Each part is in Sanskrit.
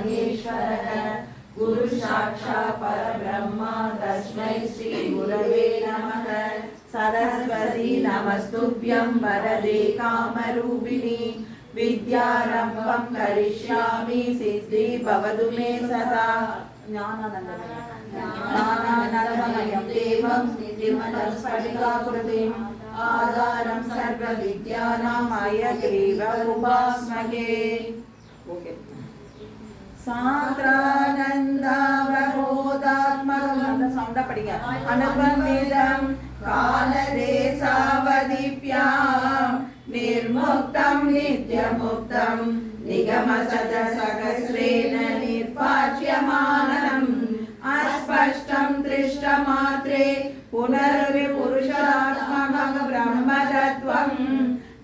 महेश्वरः गुरु साक्षात् परब्रह्म तस्मै श्री गुरवे नमः। सरस्वती नमस्तुभ्यं वरदे कामरूपिणि विद्यारम्भं करिष्यामि सिद्धि भवतु मे सदा। ज्ञानानन्दमयं देवं निर्मलं स्फटिकाकृतिम् आधारं सर्वविद्यानां हयग्रीवम् उपास्महे। सान्द्रानन्दावबोधात्मकं अनुपमिदं कालदेशावधिभ्यां निर्मुक्तं नित्यमुक्तं निगमशतसहस्रेण निर्भाष्यमानम् अस्पष्टं दृष्टमात्रे पुनर्विपुरुषात्मकं ब्रह्मतत्त्वं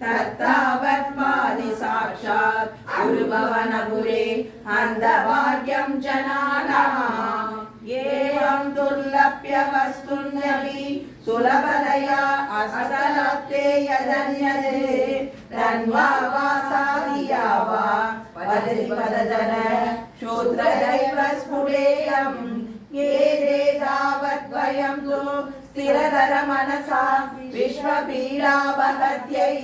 तत्तावत्पादि साक्षात् गुरुभवनपुरे अन्धभाग्यं जनानाम् एवं दुर्लभ्य वस्तुन्यपि सुलभतया असलप्ते यदन्यते तन्वा वासादिया वा वदति पदजन शूद्रदैव स्फुटेयम् ये तावद्वयं तु स्थिरतर मनसा विश्वपीडापहत्यै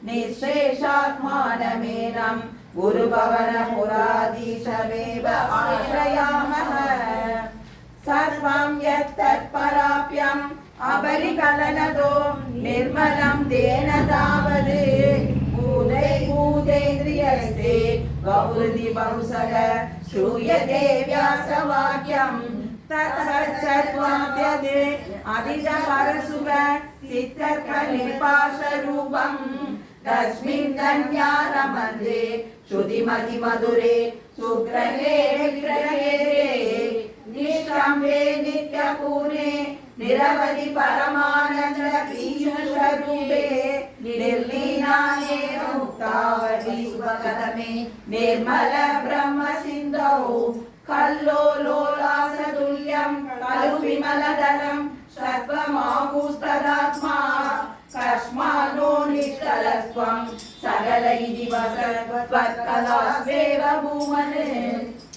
निःशेषात्मानमेनं गुरुभवनपुराधीशमेव आश्रयामः। सर्वं यत्तत्पराप्यम् अपरिकलनतो निर्मलं तेन तावत् भूतेन्द्रियस्ते बहुहृदि बहुसः श्रूयते व्यासवाक्यम् तत्सत्त्वाद्यते अधिजपरसुख चित्तकनिर्पाशरूपम् तस्मिन् धन्यारमन्दे श्रुतिमतिमधुरे सुग्रहे विग्रहे निष्कम्भे नित्यपूर्णे निरवधि परमानन्द पीयूषरूपे निर्लीनाये मुक्तावधि सुभगतमे निर्मल ब्रह्म सिन्धौ कल्लोलोलासतुल्यं खलु विमलधरं सत्त्वमाहुस्तदात्मा कस्मान्नो निष्कलस्त्वं सकल इति वसत्त्वत्कलास्वेव भूमने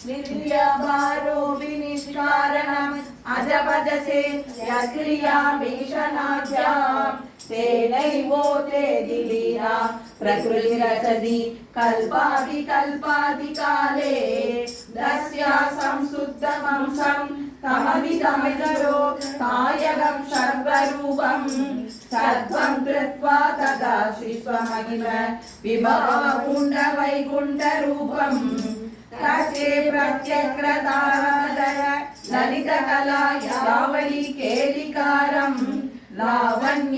निर्व्यापारो विनिष्कारणम् अजपजसे यक्रियामीशनाभ्याम् तेनैवोते दिलीना प्रकृतिरसति कल्पादिकाले दस्या संशुद्धमंसं तमविदमिदरो कायकं सर्वरूपं सत्त्वं कृत्वा तदा श्रीस्वमहिम विभावकुण्डवैकुण्ठरूपम् तस्ये प्रत्यग्रतारादय ललितकला यावली केलिकारं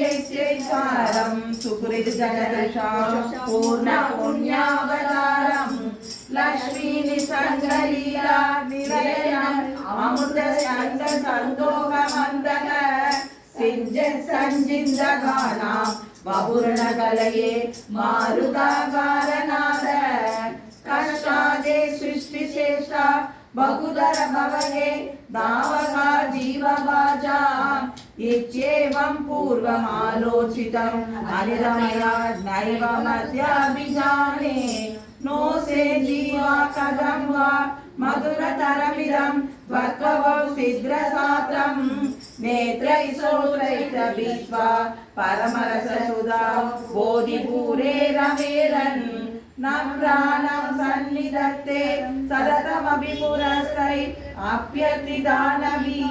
लावण्यैश्चैसारं सुकृतजगदशां पूर्णपुण्यावतारं लक्ष्मीनिसङ्गलीला निलयम् अमृतसन्दसन्दोहमन्दः सञ्जिन्दगानां बहुर्णकलये मारुताकारनाद कष्टादे सृष्टिशेषा बहुधर भवगे दावका जीवभाजा इत्येवं पूर्वमालोचितम् अनिरमया नैवमद्याभिजाने नो से जीवा कथं वा मधुरतरमिदं त्वत्त्वं सिद्ध्रसात्रं नेत्रैश्रोत्रैरभित्वा परमरससुधा बोधिपूरे रमेरन् न प्राणं सन्निधत्ते सततमपि पुरस्तै अप्यतिदानवी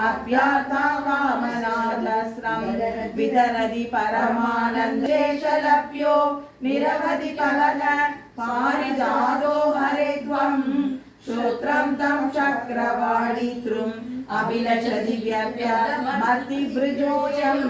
अप्याता कामनादस्रं वितरति परमानन्देशलभ्यो निरवधि कलन पारिजातो हरे त्वं श्रोत्रं तं चक्रवाणीतृम् अभिलषति व्यप्य मतिभृजोऽयम्।